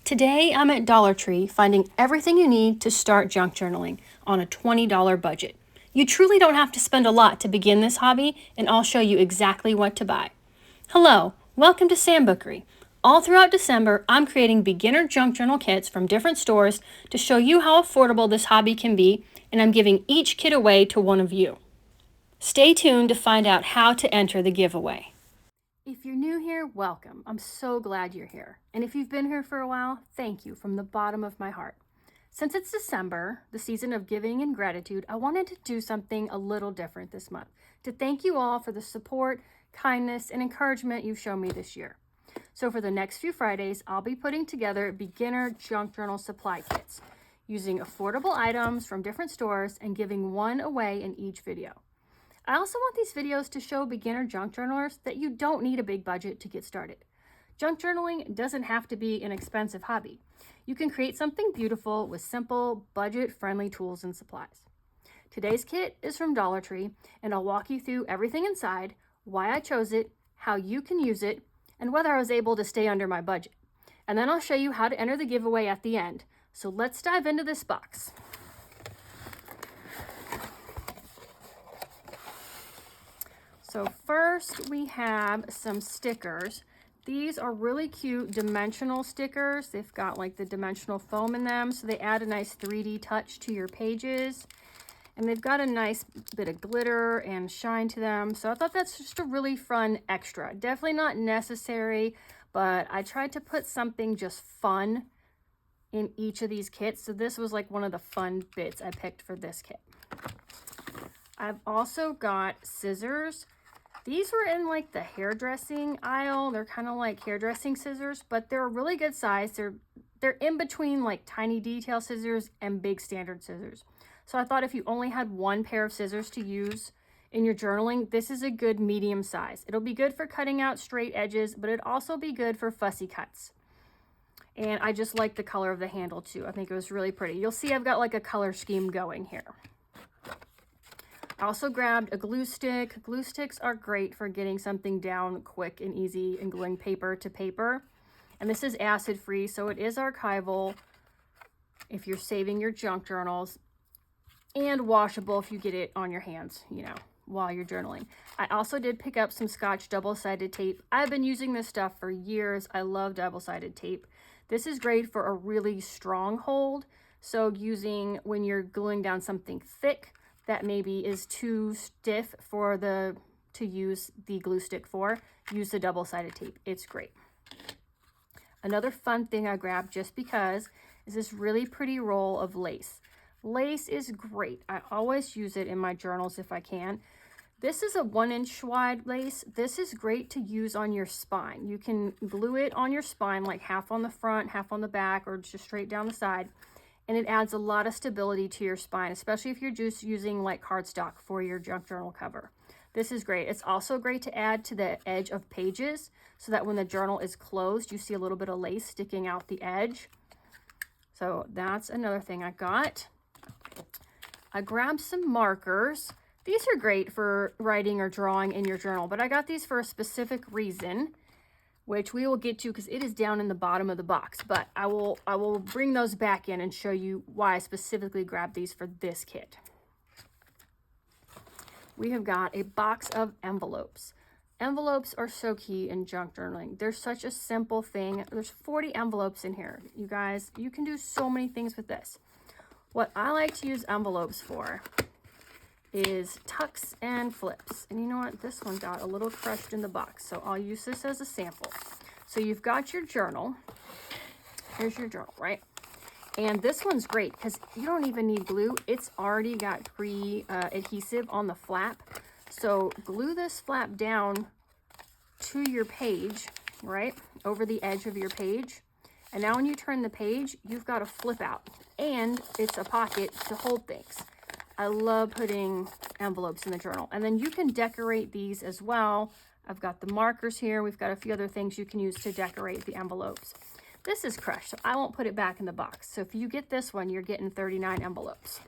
Today I'm at Dollar Tree finding everything you need to start junk journaling on a $20 budget. You truly don't have to spend a lot to begin this hobby, and I'll show you exactly what to buy. Hello, welcome to Sambookery. All throughout December, I'm creating beginner junk journal kits from different stores to show you how affordable this hobby can be, and I'm giving each kit away to one of you. Stay tuned to find out how to enter the giveaway. If you're new here, welcome. I'm so glad you're here. And if you've been here for a while, thank you from the bottom of my heart. Since it's December, the season of giving and gratitude, I wanted to do something a little different this month to thank you all for the support, kindness, and encouragement you've shown me this year. So for the next few Fridays, I'll be putting together beginner junk journal supply kits using affordable items from different stores and giving one away in each video. I also want these videos to show beginner junk journalers that you don't need a big budget to get started. Junk journaling doesn't have to be an expensive hobby. You can create something beautiful with simple, budget-friendly tools and supplies. Today's kit is from Dollar Tree, and I'll walk you through everything inside, why I chose it, how you can use it, and whether I was able to stay under my budget. And then I'll show you how to enter the giveaway at the end. So let's dive into this box. So first we have some stickers. These are really cute dimensional stickers. They've got like the dimensional foam in them, so they add a nice 3D touch to your pages. And they've got a nice bit of glitter and shine to them. So I thought that's just a really fun extra. Definitely not necessary, but I tried to put something just fun in each of these kits. So this was like one of the fun bits I picked for this kit. I've also got scissors. These were in like the hairdressing aisle. They're kind of like hairdressing scissors, but they're a really good size. They're in between like tiny detail scissors and big standard scissors. So I thought if you only had one pair of scissors to use in your journaling, this is a good medium size. It'll be good for cutting out straight edges, but it'd also be good for fussy cuts. And I just like the color of the handle too. I think it was really pretty. You'll see I've got like a color scheme going here. I also grabbed a glue stick. Glue sticks are great for getting something down quick and easy and gluing paper to paper. And this is acid free, so it is archival if you're saving your junk journals, and washable if you get it on your hands, while you're journaling. I also did pick up some Scotch double-sided tape. I've been using this stuff for years. I love double-sided tape. This is great for a really strong hold. So using when you're gluing down something thick that maybe is too stiff to use the glue stick for, use the double-sided tape. It's great. Another fun thing I grabbed just because is this really pretty roll of lace. Lace is great. I always use it in my journals if I can. This is a 1-inch wide lace. This is great to use on your spine. You can glue it on your spine, like half on the front, half on the back, or just straight down the side. And it adds a lot of stability to your spine, especially if you're just using like cardstock for your junk journal cover. This is great. It's also great to add to the edge of pages so that when the journal is closed, you see a little bit of lace sticking out the edge. So that's another thing I got. I grabbed some markers. These are great for writing or drawing in your journal, but I got these for a specific reason, which we will get to because it is down in the bottom of the box, but I will bring those back in and show you why I specifically grabbed these for this kit. We have got a box of envelopes. Envelopes are so key in junk journaling. They're such a simple thing. There's 40 envelopes in here. You guys, you can do so many things with this. What I like to use envelopes for is tucks and flips. And you know what? This one got a little crushed in the box, so I'll use this as a sample. So you've got your journal. Here's your journal, right? And this one's great because you don't even need glue. It's already got pre-adhesive on the flap. So glue this flap down to your page, right? Over the edge of your page. And now when you turn the page, you've got a flip out. And it's a pocket to hold things. I love putting envelopes in the journal. And then you can decorate these as well. I've got the markers here. We've got a few other things you can use to decorate the envelopes. This is crushed, so I won't put it back in the box. So if you get this one, you're getting 39 envelopes.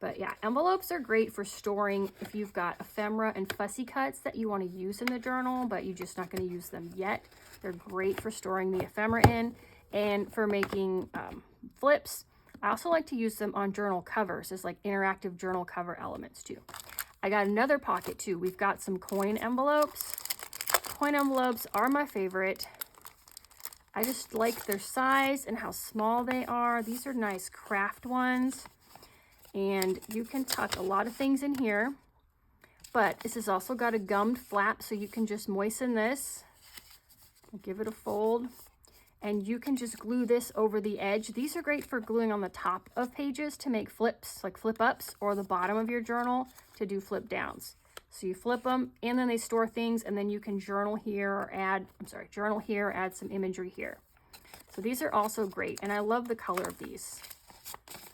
But yeah, envelopes are great for storing if you've got ephemera and fussy cuts that you want to use in the journal, but you're just not going to use them yet. They're great for storing the ephemera in. And for making flips, I also like to use them on journal covers as like interactive journal cover elements too. I got another pocket too. We've got some coin envelopes. Coin envelopes are my favorite. I just like their size and how small they are. These are nice craft ones. And you can tuck a lot of things in here. But this has also got a gummed flap, so you can just moisten this. Give it a fold. And you can just glue this over the edge. These are great for gluing on the top of pages to make flips, like flip ups, or the bottom of your journal to do flip downs. So you flip them, and then they store things, and then you can journal here or add, journal here, add some imagery here. So these are also great, and I love the color of these.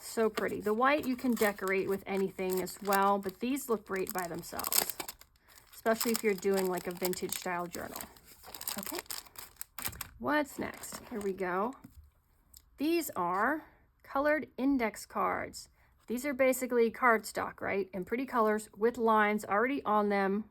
So pretty. The white you can decorate with anything as well, but these look great by themselves, especially if you're doing like a vintage style journal. Okay. What's next? Here we go. These are colored index cards. These are basically cardstock, right? In pretty colors with lines already on them.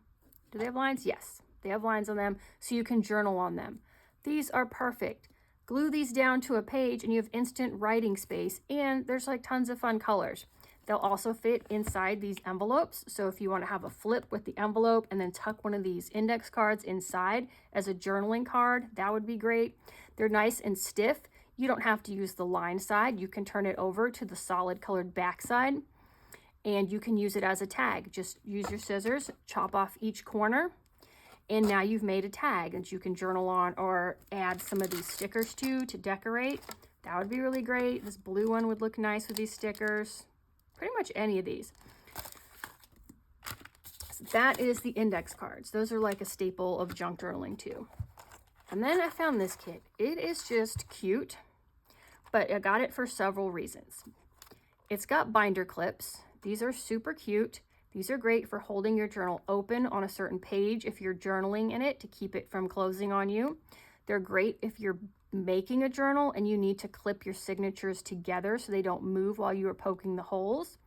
Do they have lines? Yes, they have lines on them, so you can journal on them. These are perfect. Glue these down to a page and you have instant writing space, and there's like tons of fun colors. They'll also fit inside these envelopes. So if you want to have a flip with the envelope and then tuck one of these index cards inside as a journaling card, that would be great. They're nice and stiff. You don't have to use the line side. You can turn it over to the solid colored back side, and you can use it as a tag. Just use your scissors, chop off each corner, and now you've made a tag that you can journal on or add some of these stickers to decorate. That would be really great. This blue one would look nice with these stickers. Pretty much any of these. So that is the index cards. Those are like a staple of junk journaling too. And then I found this kit. It is just cute, but I got it for several reasons. It's got binder clips. These are super cute. These are great for holding your journal open on a certain page if you're journaling in it to keep it from closing on you. They're great if you're making a journal and you need to clip your signatures together so they don't move while you are poking the holes.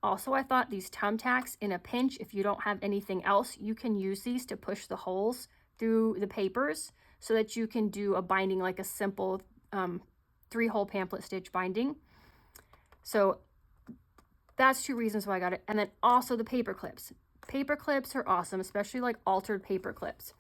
Also, I thought these thumbtacks, in a pinch, if you don't have anything else, you can use these to push the holes through the papers so that you can do a binding, like a simple 3-hole pamphlet stitch binding. So that's 2 reasons why I got it. And then also the paper clips. Paper clips are awesome, especially like altered paper clips.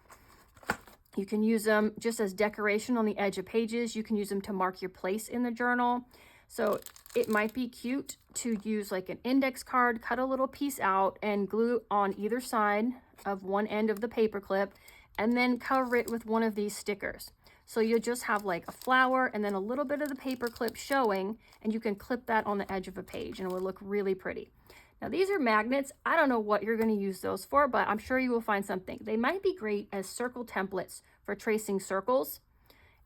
You can use them just as decoration on the edge of pages. You can use them to mark your place in the journal. So it might be cute to use like an index card, cut a little piece out and glue on either side of one end of the paper clip, and then cover it with one of these stickers. So you'll just have like a flower and then a little bit of the paper clip showing, and you can clip that on the edge of a page and it will look really pretty. Now these are magnets. I don't know what you're going to use those for, but I'm sure you will find something. They might be great as circle templates for tracing circles,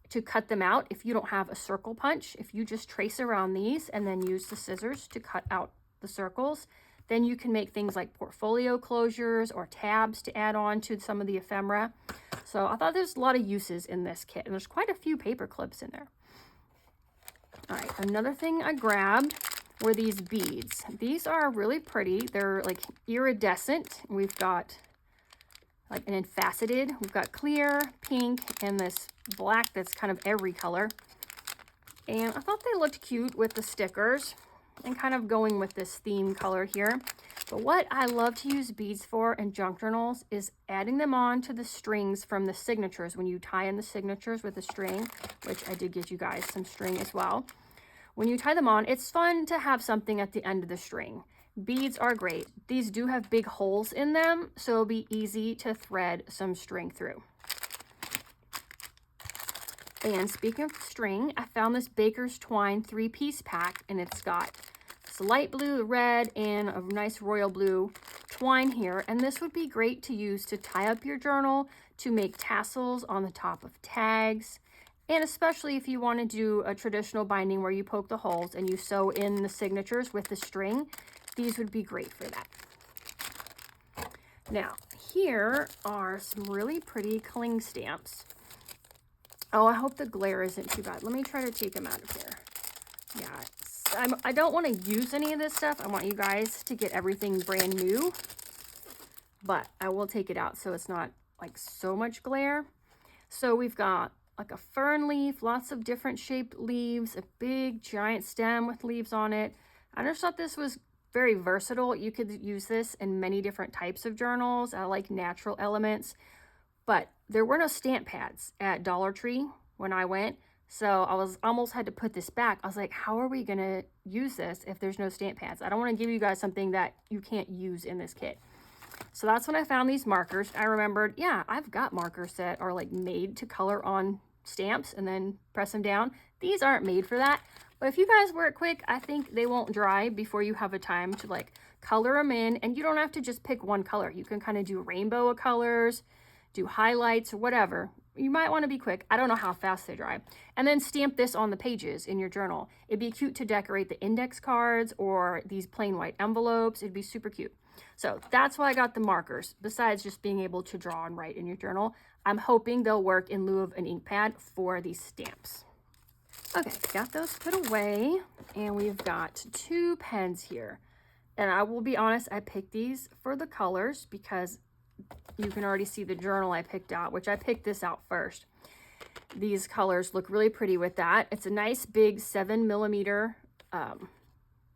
to cut them out if you don't have a circle punch. If you just trace around these and then use the scissors to cut out the circles, then you can make things like portfolio closures or tabs to add on to some of the ephemera. So I thought there's a lot of uses in this kit, and there's quite a few paper clips in there. All right, another thing I grabbed were these beads. These are really pretty. They're like iridescent. We've got like an faceted. We've got clear, pink, and this black that's kind of every color. And I thought they looked cute with the stickers and kind of going with this theme color here. But what I love to use beads for in junk journals is adding them on to the strings from the signatures. When you tie in the signatures with a string, which I did get you guys some string as well. When you tie them on, it's fun to have something at the end of the string. Beads are great. These do have big holes in them, so it'll be easy to thread some string through. And speaking of string, I found this Baker's Twine 3-piece pack, and it's got this light blue, red, and a nice royal blue twine here. And this would be great to use to tie up your journal, to make tassels on the top of tags, and especially if you want to do a traditional binding where you poke the holes and you sew in the signatures with the string, these would be great for that. Now, here are some really pretty cling stamps. Oh, I hope the glare isn't too bad. Let me try to take them out of here. Yeah, I don't want to use any of this stuff. I want you guys to get everything brand new, but I will take it out so it's not like so much glare. So we've got like a fern leaf, lots of different shaped leaves, a big giant stem with leaves on it. I just thought this was very versatile. You could use this in many different types of journals. I like natural elements, but there were no stamp pads at Dollar Tree when I went. So I was almost had to put this back. I was like, how are we gonna use this if there's no stamp pads? I don't wanna give you guys something that you can't use in this kit. So that's when I found these markers. I remembered, yeah, I've got markers that are like made to color on stamps and then press them down. These aren't made for that. But if you guys work quick, I think they won't dry before you have a time to like color them in. And you don't have to just pick one color. You can kind of do a rainbow of colors, do highlights or whatever. You might want to be quick. I don't know how fast they dry. And then stamp this on the pages in your journal. It'd be cute to decorate the index cards or these plain white envelopes. It'd be super cute. So that's why I got the markers, besides just being able to draw and write in your journal. I'm hoping they'll work in lieu of an ink pad for these stamps. Okay, got those put away, and we've got 2 pens here. And I will be honest, I picked these for the colors because you can already see the journal I picked out, which I picked this out first. These colors look really pretty with that. It's a nice big 7mm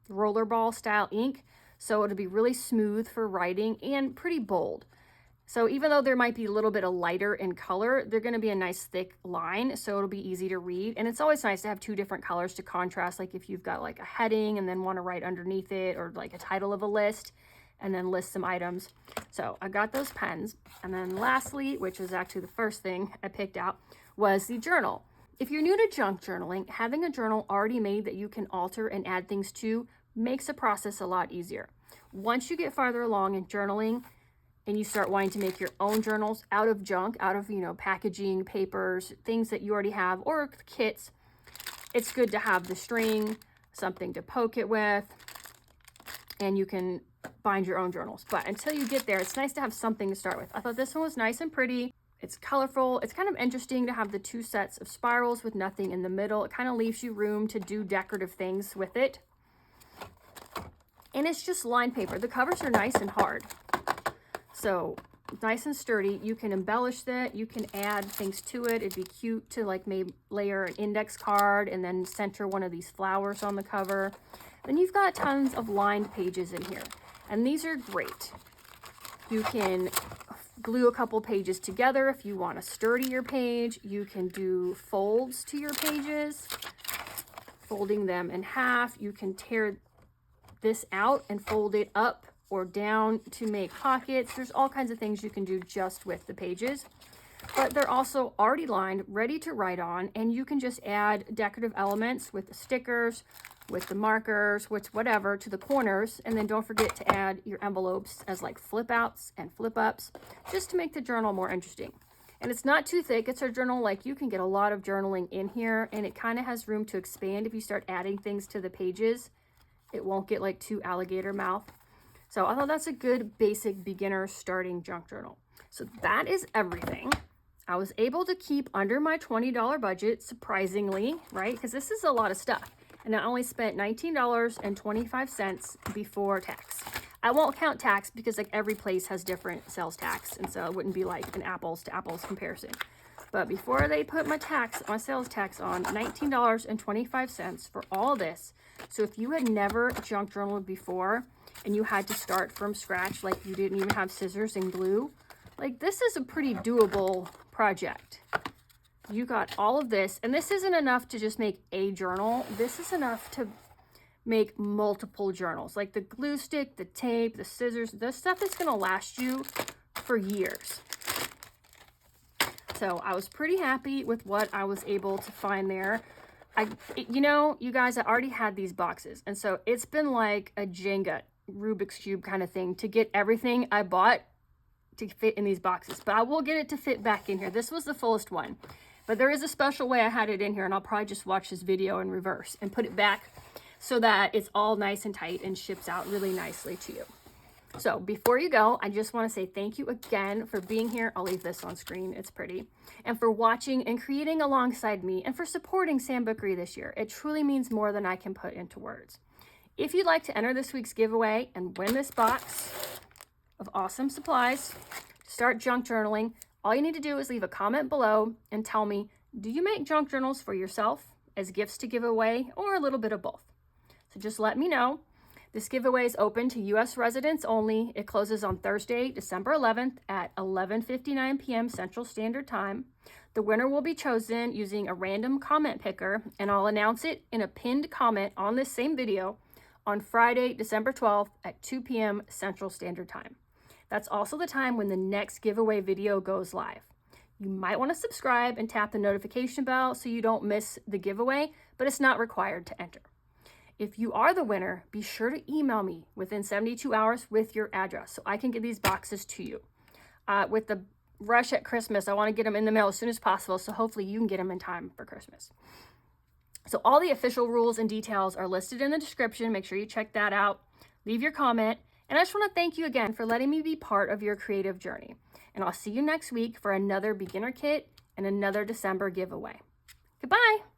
rollerball style ink. So it'll be really smooth for writing and pretty bold. So even though there might be a little bit of lighter in color, they're going to be a nice thick line, so it'll be easy to read. And it's always nice to have 2 different colors to contrast, like if you've got like a heading and then want to write underneath it, or like a title of a list and then list some items. So I got those pens. And then lastly, which was actually the first thing I picked out, was the journal. If you're new to junk journaling, having a journal already made that you can alter and add things to makes the process a lot easier. Once you get farther along in journaling and you start wanting to make your own journals out of junk, out of, packaging, papers, things that you already have, or kits, it's good to have the string, something to poke it with, and you can bind your own journals. But until you get there, it's nice to have something to start with. I thought this one was nice and pretty. It's colorful. It's kind of interesting to have the 2 sets of spirals with nothing in the middle. It kind of leaves you room to do decorative things with it. And it's just lined paper. The covers are nice and hard. So nice and sturdy. You can embellish that. You can add things to it. It'd be cute to like maybe layer an index card and then center one of these flowers on the cover. Then you've got tons of lined pages in here. And these are great. You can glue a couple pages together if you want a sturdier page. You can do folds to your pages, folding them in half. You can tear this out and fold it up or down to make pockets. There's all kinds of things you can do just with the pages, but they're also already lined, ready to write on, and you can just add decorative elements with the stickers, with the markers, with whatever to the corners. And then don't forget to add your envelopes as like flip outs and flip ups, just to make the journal more interesting. And it's not too thick. It's a journal, like you can get a lot of journaling in here, and it kind of has room to expand if you start adding things to the pages. It won't get like too alligator mouth. So I thought that's a good basic beginner starting junk journal. So that is everything. I was able to keep under my $20 budget, surprisingly, right? Because this is a lot of stuff. And I only spent $19.25 before tax. I won't count tax because like every place has different sales tax. And so it wouldn't be like an apples to apples comparison. But before they put my sales tax on, $19.25 for all this. So if you had never junk journaled before and you had to start from scratch, like you didn't even have scissors and glue, like this is a pretty doable project. You got all of this, and this isn't enough to just make a journal. This is enough to make multiple journals, like the glue stick, the tape, the scissors, the stuff that's going to last you for years. So I was pretty happy with what I was able to find there. You guys, I already had these boxes, and so it's been like a Jenga Rubik's Cube kind of thing to get everything I bought to fit in these boxes, but I will get it to fit back in here. This was the fullest one, but there is a special way I had it in here, and I'll probably just watch this video in reverse and put it back so that it's all nice and tight and ships out really nicely to you. So before you go, I just want to say thank you again for being here. I'll leave this on screen. It's pretty. And for watching and creating alongside me, and for supporting Sambookery this year. It truly means more than I can put into words. If you'd like to enter this week's giveaway and win this box of awesome supplies to start junk journaling, all you need to do is leave a comment below and tell me Do you make junk journals for yourself, as gifts to give away, or a little bit of both? So just let me know. This giveaway is open to U.S. residents only. It closes on Thursday, December 11th at 11:59 p.m. Central Standard Time. The winner will be chosen using a random comment picker, and I'll announce it in a pinned comment on this same video on Friday, December 12th at 2 p.m. Central Standard Time. That's also the time when the next giveaway video goes live. You might want to subscribe and tap the notification bell so you don't miss the giveaway, but it's not required to enter. If you are the winner, be sure to email me within 72 hours with your address so I can get these boxes to you. With the rush at Christmas, I want to get them in the mail as soon as possible, so hopefully you can get them in time for Christmas. So all the official rules and details are listed in the description. Make sure you check that out. Leave your comment. And I just want to thank you again for letting me be part of your creative journey. And I'll see you next week for another beginner kit and another December giveaway. Goodbye.